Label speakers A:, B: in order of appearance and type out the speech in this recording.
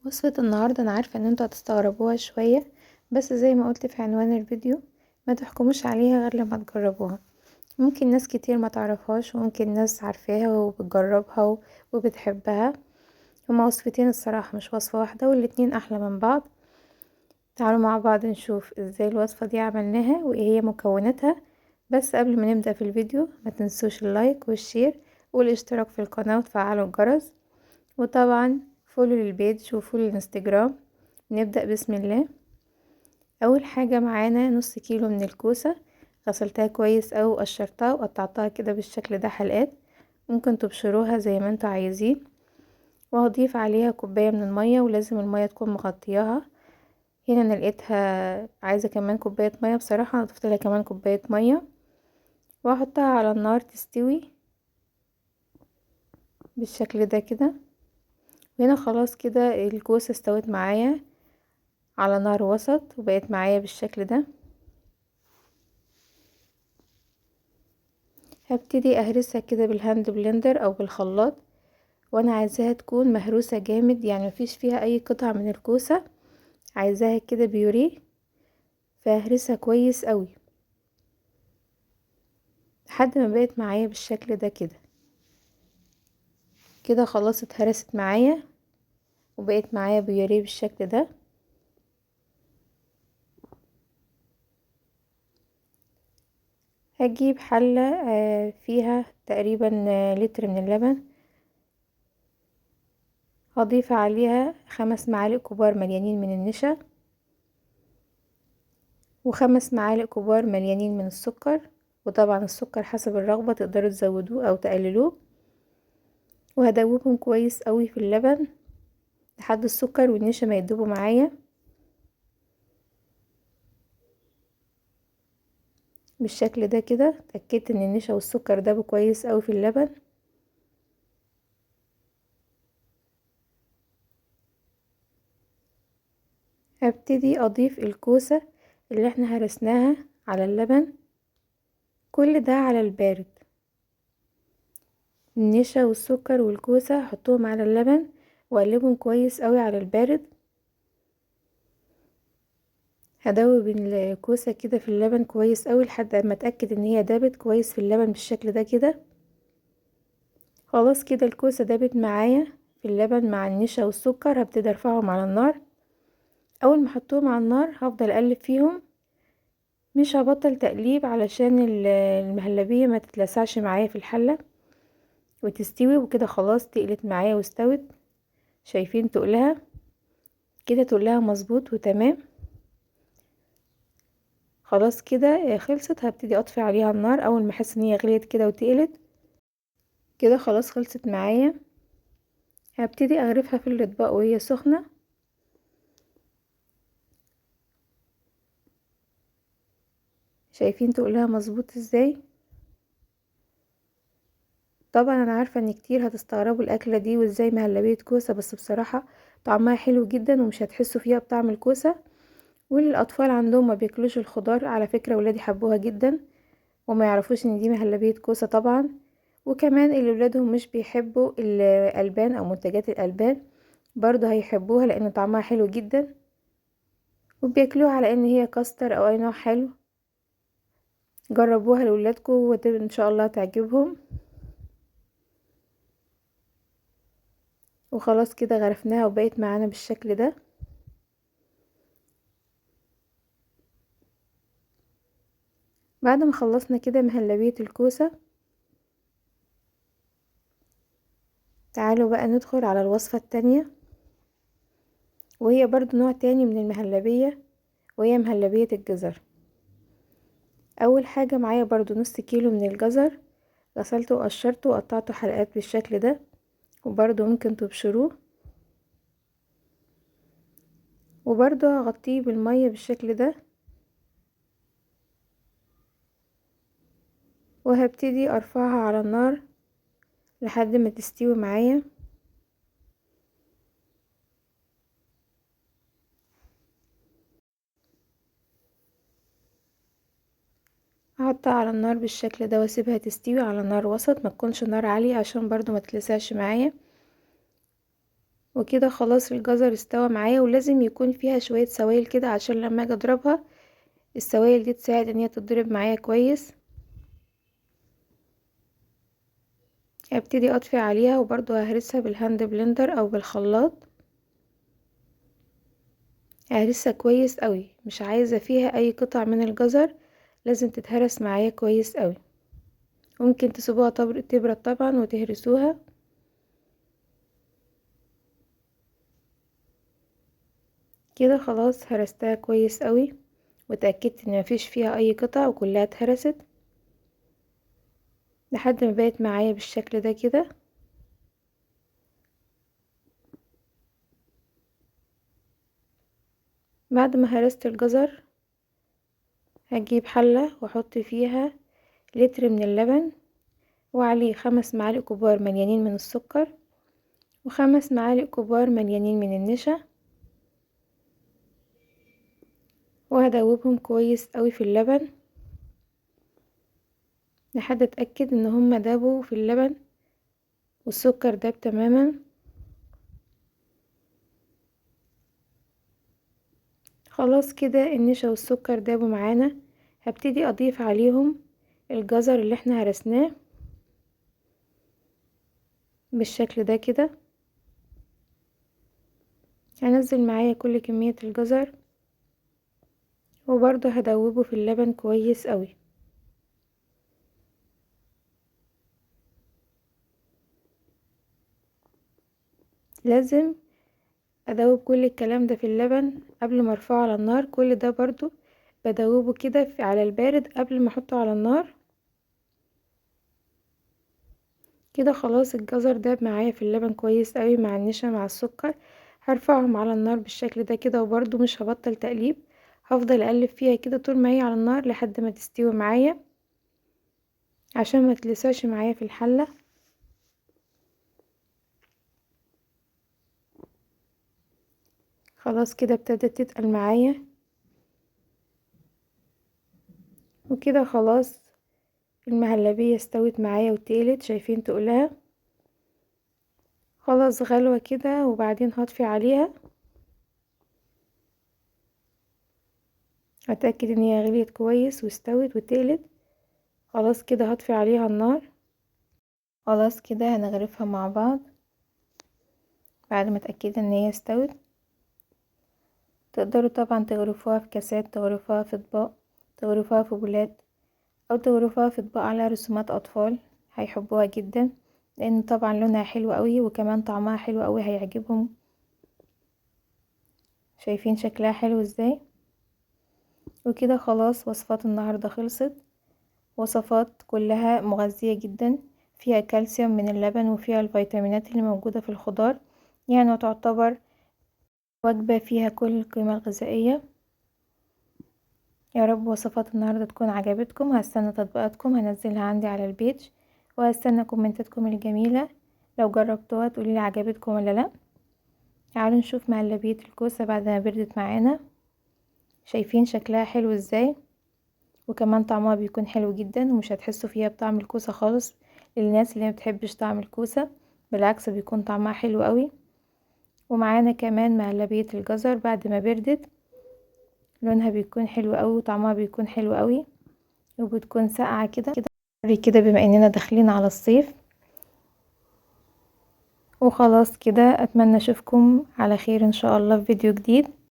A: وصفة النهاردة انا عارفة ان انتوا هتستغربوها شوية، بس زي ما قلت في عنوان الفيديو ما تحكموش عليها غير لما تجربوها. ممكن ناس كتير ما تعرفهاش وممكن ناس عارفاها وبتجربها وبتحبها. هما وصفتين الصراحة، مش وصفة واحدة، والاتنين احلى من بعض. تعالوا مع بعض نشوف ازاي الوصفة دي عملناها وايه هي مكوناتها. بس قبل ما نبدأ في الفيديو ما تنسوش اللايك والشير والاشتراك في القناة وتفعلوا الجرس، وطبعا فولو للبيج وفولو للانستجرام. نبدأ بسم الله. اول حاجة معانا نص كيلو من الكوسة، غسلتها كويس او قشرتها وقطعتها كده بالشكل ده حلقات، ممكن تبشروها زي ما انتوا عايزين. وهضيف عليها كوباية من المية، ولازم المية تكون مغطياها. هنا انا لقيتها عايزة كمان كوباية مية، بصراحة انا ضفت لها كمان كوباية مية، وهحطها على النار تستوي بالشكل ده كده. وهنا خلاص كده الكوسة استوت معايا على نار وسط وبقت معايا بالشكل ده. هبتدي اهرسها كده بالهاند بلندر او بالخلاط، وانا عايزاها تكون مهروسة جامد، يعني مفيش فيها اي قطع من الكوسة، عايزاها كده بيوريه. فهرسها كويس قوي لحد ما بقت معايا بالشكل ده كده. كده خلاص اتهرست معايا وبقت معايا بيوريه بالشكل ده. هجيب حلة فيها تقريبا لتر من اللبن، هضيف عليها 5 معالق كبار مليانين من النشا، و5 معالق كبار مليانين من السكر. وطبعا السكر حسب الرغبة تقدروا تزودوه او تقللوه. وهدوبهم كويس قوي في اللبن لحد السكر والنشا ما يدوبوا معايا بالشكل ده كده. اتأكدت ان النشا والسكر دابوا كويس قوي في اللبن. هبتدي اضيف الكوسة اللي احنا هرسناها على اللبن، كل ده على البارد. النشا والسكر والكوسة هحطهم على اللبن واقلبهم كويس قوي على البارد. هدوب الكوسة كده في اللبن كويس قوي لحد ما اتأكد ان هي دابت كويس في اللبن بالشكل ده كده. خلاص كده الكوسة دابت معايا في اللبن مع النشا والسكر. هبتدي ارفعهم على النار. اول ما احطهم على النار هفضل اقلب فيهم، مش هبطل تقليب علشان المهلبية ما تتلسعش معايا في الحلة وتستوي. وكده خلاص تقلت معايا واستوت. شايفين تقلها كده؟ تقلها مظبوط وتمام. خلاص كده خلصت. هبتدي اطفي عليها النار اول ما احس ان هي غليت كده وتقلت. كده خلاص خلصت معايا. هبتدي اغرفها في الاطباق وهي سخنة. شايفين تقلها مظبوط ازاي؟ طبعا انا عارفة ان كتير هتستغربوا الاكلة دي وازاي مهلبية كوسة، بس بصراحة طعمها حلو جدا ومش هتحسوا فيها بطعم الكوسة. وللاطفال عندهم ما بياكلوش الخضار، على فكرة ولادي حبوها جدا وما يعرفوش ان دي مهلبية كوسة طبعا. وكمان اللي ولادهم مش بيحبوا الالبان او منتجات الالبان برضو هيحبوها لان طعمها حلو جدا، وبياكلوها على ان هي كاستر او اي نوع حلو. جربوها لولادكم وان شاء الله تعجبهم. وخلاص كده غرفناها وبقت معانا بالشكل ده. بعد ما خلصنا كده مهلبية الكوسة، تعالوا بقى ندخل على الوصفة التانية، وهي برضو نوع تاني من المهلبية، وهي مهلبية الجزر. اول حاجة معايا برضو نص كيلو من الجزر، غسلته وقشرته وقطعته حلقات بالشكل ده، وبرضو ممكن تبشروه. وبرضو هغطيه بالمية بالشكل ده، وهبتدي ارفعها على النار لحد ما تستوي معايا. هحطها على النار بالشكل ده واسيبها تستوي على نار وسط، ما تكونش نار عالية عشان برضو ما تلسعش معايا. وكده خلاص الجزر استوى معايا، ولازم يكون فيها شوية سوائل كده عشان لما اجي اضربها السوائل دي تساعد ان هي تتضرب معايا كويس. هبتدي اطفي عليها وبرضو ههرسها بالهاند بلندر او بالخلاط. ههرسها كويس قوي، مش عايزة فيها اي قطع من الجزر، لازم تتهرس معايا كويس قوي. ممكن تسيبوها تبرد طبعا وتهرسوها. كده خلاص هرستها كويس قوي وتأكدت ان مفيش فيها اي قطع وكلها اتهرست لحد ما بقت معايا بالشكل ده كده. بعد ما هرست الجزر هجيب حلة واحط فيها لتر من اللبن، وعليه 5 معالق كبار مليانين من السكر، و5 معالق كبار مليانين من النشا، وهدوبهم كويس قوي في اللبن لحد اتأكد ان هما دابوا في اللبن والسكر داب تماما. خلاص كده النشا والسكر دابوا معانا. هبتدي اضيف عليهم الجزر اللي احنا هرسناه بالشكل ده كده. هنزل معايا كل كمية الجزر وبرضه هدوبه في اللبن كويس قوي. لازم ادوب كل الكلام ده في اللبن قبل ما ارفعه على النار. كل ده برضو بدوبه كده على البارد قبل ما احطه على النار. كده خلاص الجزر داب معايا في اللبن كويس قوي مع النشا مع السكر. هرفعهم على النار بالشكل ده كده، وبرضو مش هبطل تقليب، هفضل اقلب فيها كده طول ما هي على النار لحد ما تستوي معايا عشان ما تلسعش معايا في الحلة. خلاص كده ابتدت تتقل معايا، وكده خلاص المهلبية استوت معايا وتقلت. شايفين تقولها؟ خلاص غلوة كده وبعدين هطفي عليها، اتأكد ان هي غليت كويس واستوت وتقلت. خلاص كده هطفي عليها النار. خلاص كده هنغرفها مع بعض بعد ما اتأكد ان هي استوت. تقدروا طبعا تغرفوها في كاسات، تغرفوها في اطباق، تغرفوها في بولات، او تغرفوها في اطباق على رسومات اطفال، هيحبوها جدا لان طبعا لونها حلو قوي وكمان طعمها حلو قوي هيعجبهم. شايفين شكلها حلو ازاي؟ وكده خلاص وصفات النهاردة خلصت. وصفات كلها مغذية جدا، فيها كالسيوم من اللبن وفيها الفيتامينات اللي موجودة في الخضار، يعني تعتبر وجبة فيها كل القيمة الغذائية. يا رب وصفات النهاردة تكون عجبتكم. هستنى تطبيقاتكم، هنزلها عندي على البيج، وهستنى كومنتاتكم الجميلة. لو جربتوها تقوليلي عجبتكم ولا لا. تعالوا نشوف مهلبية الكوسة بعد ما بردت معانا. شايفين شكلها حلو ازاي؟ وكمان طعمها بيكون حلو جدا ومش هتحسوا فيها بطعم الكوسة خالص. للناس اللي ما بتحبش طعم الكوسة بالعكس بيكون طعمها حلو قوي. ومعانا كمان مهلبية الجزر بعد ما بردت، لونها بيكون حلو قوي وطعمها بيكون حلو قوي، وبتكون ساقعة كده كده بما اننا داخلين على الصيف. وخلاص كده اتمنى اشوفكم على خير ان شاء الله في فيديو جديد.